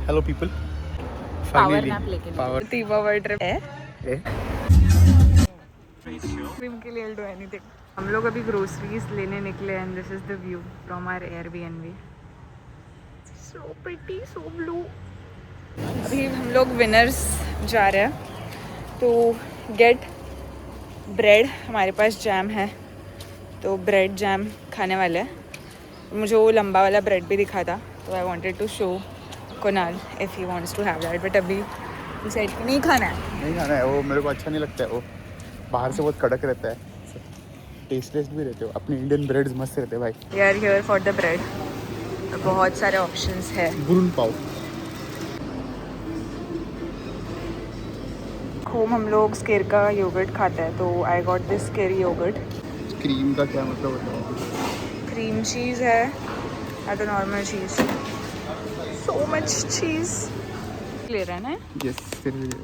Hello people, power finally nap लेके power power trip है ए cream के लिए डू एनीथिंग। हम लोग अभी ग्रोसरीज लेने निकले and this is the view from our Airbnb. So pretty, so blue. अभी हम लोग विनर्स जा रहे हैं तो गेट ब्रेड। हमारे पास जैम है तो ब्रेड जैम खाने वाले हैं। मुझे वो लंबा वाला ब्रेड भी दिखा था तो I wanted to show Kunal if he wants to have that, but अभी डिसाइड नहीं खाना है। नहीं खाना है वो, मेरे को अच्छा नहीं लगता है वो। बाहर से बहुत कड़क रहता है, टेस्टलेस भी रहते हो। अपने इंडियन ब्रेड्स मस्त रहते हैं भाई। We are here for the bread. बहुत सारे ऑप्शंस है। बुरुन पाव। होम हम लोग स्केर का योगर्ट खाते हैं तो I got this skyr yoghurt. Cream का क्या मतलब होता है? क्रीम चीज़ है या तो नॉर्मल चीज़। सो मच चीज़ ले रहा है ना। यस,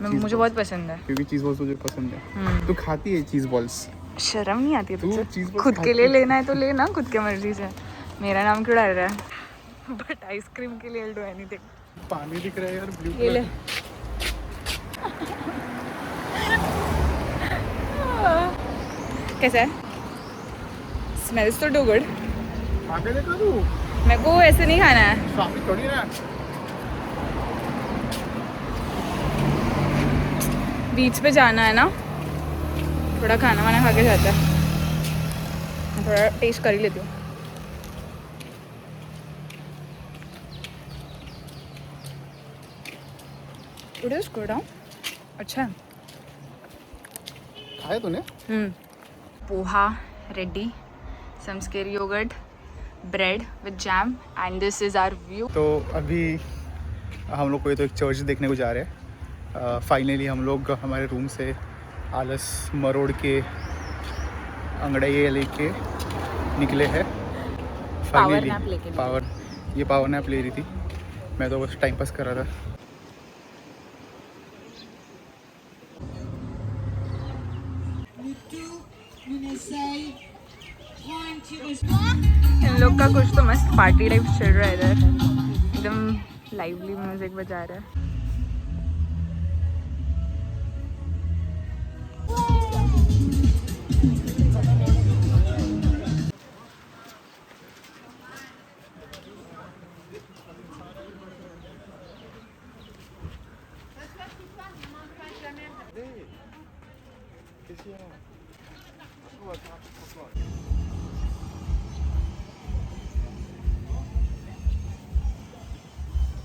मुझे बहुत पसंद है क्योंकि चीज़ बॉल्स मुझे पसंद है। तू खाती है चीज़ बॉल्स? शर्म नहीं आती है तू तुझे? चीज़ बॉल्स खुद के खाती लिए है? लेना है तो लेना खुद के मर्जी से। मेरा नाम क्यों डाल रहा है? बट आइसक्रीम के लिए डू एनीथिंग। पानी दिख रहा है यार, ब्लू ये ले। कलर। कैसा है? स्मेल्स तो डू गुड। आगे देखा तू? मेरे को ऐसे नहीं खाना है। सामने थोड़ी ना। बीच पे जाना है ना, थोड़ा खाना वाना खा के जाता है। मैं थोड़ा टेस्ट कर ही लेती हूँ। It is good. हाँ, अच्छा है। खाया तूने? Poha ready, some skyr yoghurt, bread with jam and this is our view. तो अभी हम लोग को तो एक चर्च देखने को जा रहे हैं। फाइनली हम लोग हमारे रूम से आलस मरोड़ के अंगड़ाई लेके निकले हैं। पावर नैप लेके पावर नैप ले रही थी। मैं तो बस टाइम पास कर रहा था। इन लोग का कुछ तो मस्त पार्टी टाइप चल रहा है इधर। एकदम लाइवली म्यूजिक बजा रहा है।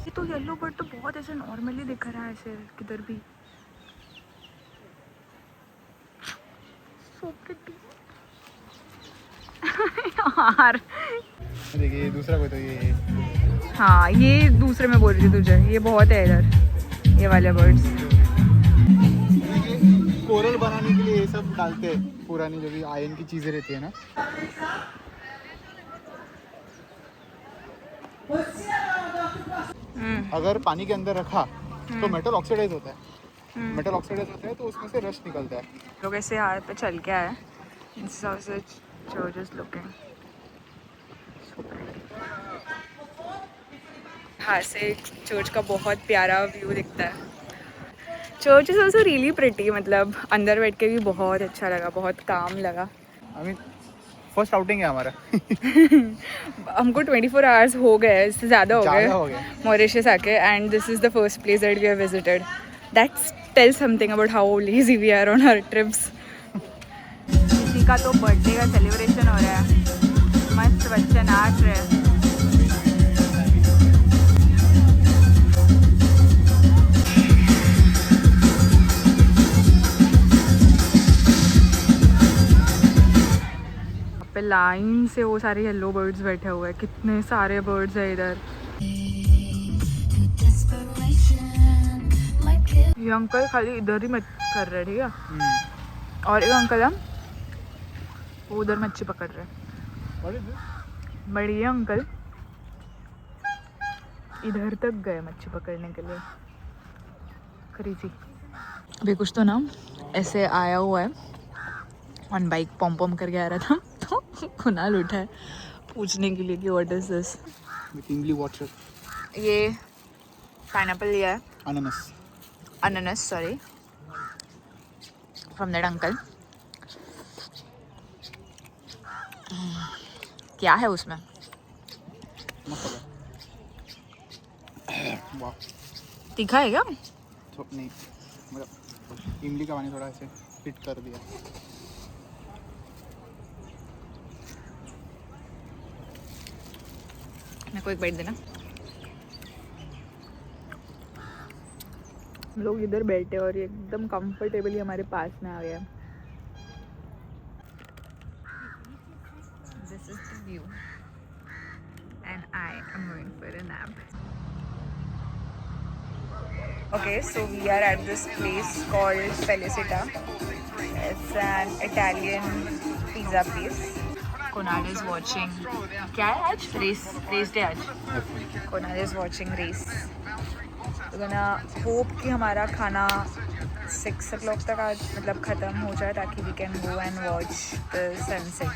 ये तो येलो बर्ड तो बहुत ऐसे नॉर्मली दिख रहा है ऐसे किधर भी। So pretty। यार देखिए दूसरा कोई तो ये हाँ, ये दूसरे में बोल रही थी तुझे, ये बहुत है इधर ये वाले बर्ड्स। कोरल बनाने के लिए ये सब डालते हैं, पुरानी जो भी आयरन की चीज़ें रहती है ना। अगर पानी के अंदर रखा तो मेटल ऑक्सीडाइज होता है। मेटल ऑक्सीडाइज होता है तो उसमें से रस्ट निकलता है। लोग ऐसे हाथ पे चल के आए। हाँ से चर्च का बहुत प्यारा व्यू दिखता है। Church is also really pretty. मतलब अंदर बैठ के भी बहुत अच्छा लगा, बहुत काम लगा। आई मीन फर्स्ट आउटिंग है हमारा। हमको 24 आवर्स हो गए, इससे ज़्यादा हो गए हो गया। मॉरिशस आके, and this is the first place that we have visited. That's tell something about how lazy we are on our trips. किसी का तो बर्थडे का सेलिब्रेशन हो रहा है, मस्त बच्चे नाच रहे हैं। पे लाइन से वो सारे येलो बर्ड्स बैठे हुए हैं। कितने सारे बर्ड्स है इधर। ये अंकल खाली इधर ही कर रहे हैं, ठीक है। और एक अंकल है वो उधर मच्छी पकड़ रहे हैं। बढ़िया अंकल इधर तक गए मच्छी पकड़ने के लिए। क्रेजी। अभी कुछ तो ना ऐसे आया हुआ है ऑन बाइक, पॉम पॉम करके आ रहा था तो कुणाल उठा है पूछने के लिए कि what is this. Kingly water. ये पाइनएप्पल लिया है, अनानास। अनानास सॉरी, फ्रॉम दैट अंकल। क्या है उसमें? वाह, तीखा है क्या? नहीं मतलब इमली का पानी थोड़ा ऐसे हिट कर दिया। मेरे को एक बाइट देना। हम लोग इधर बैठे और ये एकदम कंफर्टेबली हमारे पास में आ गया। This is the view and I am going for a nap. Okay, so we are at this place called Felicita. It's an Italian pizza place. Kunal is watching. क्या है आज? Race day आज. Kunal is watching race. We're gonna hope कि हमारा खाना 6 o'clock तक आज मतलब ख़त्म हो जाए ताकि we can go and watch the sunset.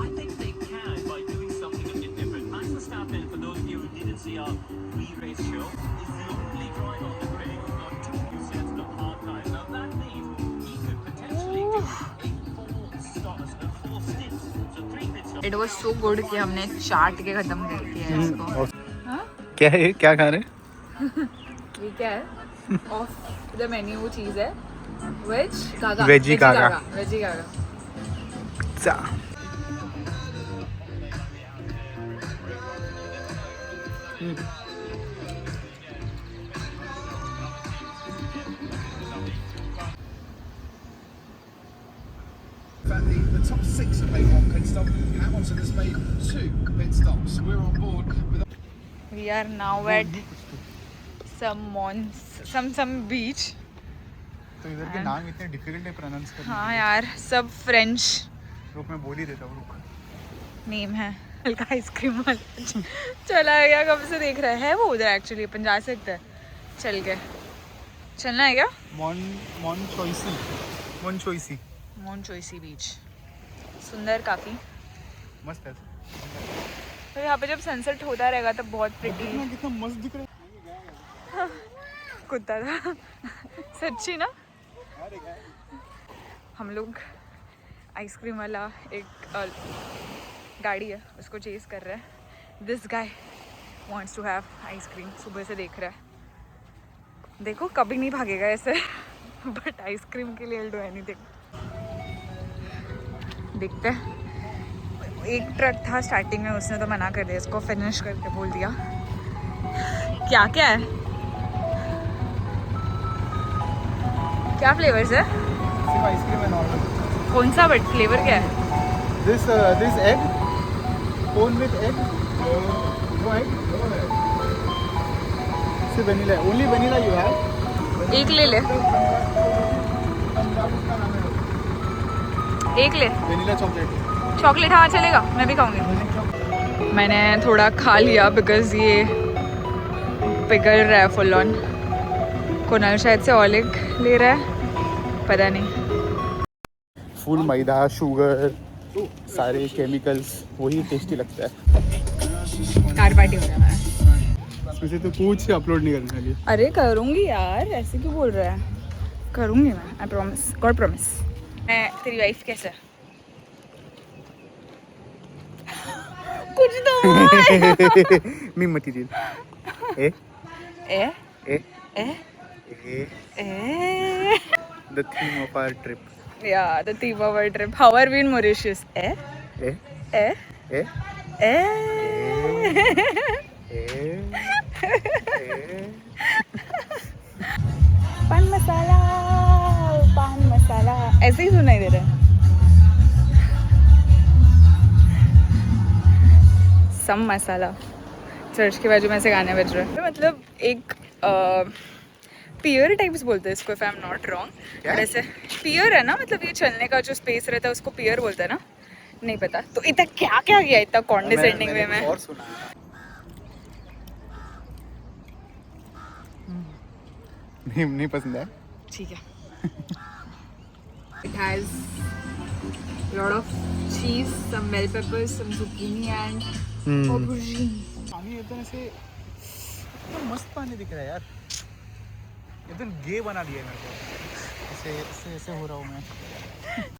I think they can by doing something a bit different. Max Verstappen, for those of you who didn't see our pre-race show, is the only driver on the grid who got 2 sets of hard tires. Now that means he could potentially do a 4 stints, so 3 pit stops. It was so good कि हमने 4 टिके ख़त्म कर दिया है इसको. हाँ? क्या है, क्या खा रहे? ये क्या है? Off the menu वो चीज़ है. Veggie gaga. Veggie gaga. Veggie gaga. चा। The top 6 have made 1 pit stop. Hamilton has made 2 pit stops. We're on board with. We are now at some beach. तो इधर के नाम इतने डिफिकल्ट है pronounce करना। हाँ यार, सब फ्रेंच रुक मैं बोल ही देता हूँ, रुक। नेम है। हल्का आइसक्रीम वाला चला गया, कब से देख रहा है वो उधर। एक्चुअली अपन जा सकते हैं, चल के चलना है क्या? मोनचोइसी बीच सुंदर, काफ़ी मस्त है। तो यहाँ पे जब सनसेट होता रहेगा तब बहुत प्रिटी। कितना मस्त दिख रहा है। कुत्ता था सच्ची ना। हम लोग आइसक्रीम वाला एक गाड़ी है उसको चेस कर रहा है। This guy wants to have ice cream, सुबह से देख रहा है। देखो कभी नहीं भागेगा ऐसे बट आइसक्रीम के लिए डू एनीथिंग। देखते हैं। एक ट्रक था स्टार्टिंग में, उसने तो मना कर दिया, इसको फिनिश करके बोल दिया। क्या क्या है, क्या फ्लेवर्स है? सिर्फ आइसक्रीम है नॉर्मल। कौन सा बट फ्लेवर क्या है? This egg, cone with egg, white, सिर्फ vanilla, only vanilla you have. एक ले ले, एक ले। Vanilla chocolate. चॉकलेट हाँ चलेगा, मैं भी खाऊंगी। मैंने थोड़ा खा लिया बिकॉज ये पिघल रहा है फुल ऑन। कुनाल शायद से ऑलिव ले रहा है, पता नहीं। फुल मैदा, शुगर, सारे केमिकल्स, वही टेस्टी लगता है। कार पार्टी हो रहा है। इसमें से तो कुछ अपलोड नहीं करने वाली। अरे करूँगी यार, ऐसे क्यों बोल रहा है? करूँगी मैं, आई प्रॉमिस, गॉड प्रॉमिस। मैं तेरी वाइफ कैसे है? कुछ तो me material. A a a a a a the theme of our trip. Yeah, the theme of our trip. How are we in Mauritius? A Eh? ए ए पान मसाला, पान मसाला, ऐसे ही सुनाई दे रहा है। सम मसाला, चर्च के बाजू में से गाने बज रहे हैं। मतलब एक पियर टाइप्स बोलते हैं इसको, if I am not wrong. ऐसे पियर है ना, मतलब ये चलने का जो स्पेस रहता है उसको पियर बोलते हैं ना, नहीं पता। तो इतना क्या क्या गया इतना कॉन्डिसेंडिंग वे में। और सुना नहीं पसंद है। ठीक है। It has lot of cheese, some bell peppers, some zucchini and aubergine. पानी एकदम ऐसे तो मस्त पानी दिख रहा है यार, एकदम गे बना दिया है मेरे को, ऐसे ऐसे ऐसे हो रहा हूँ मैं।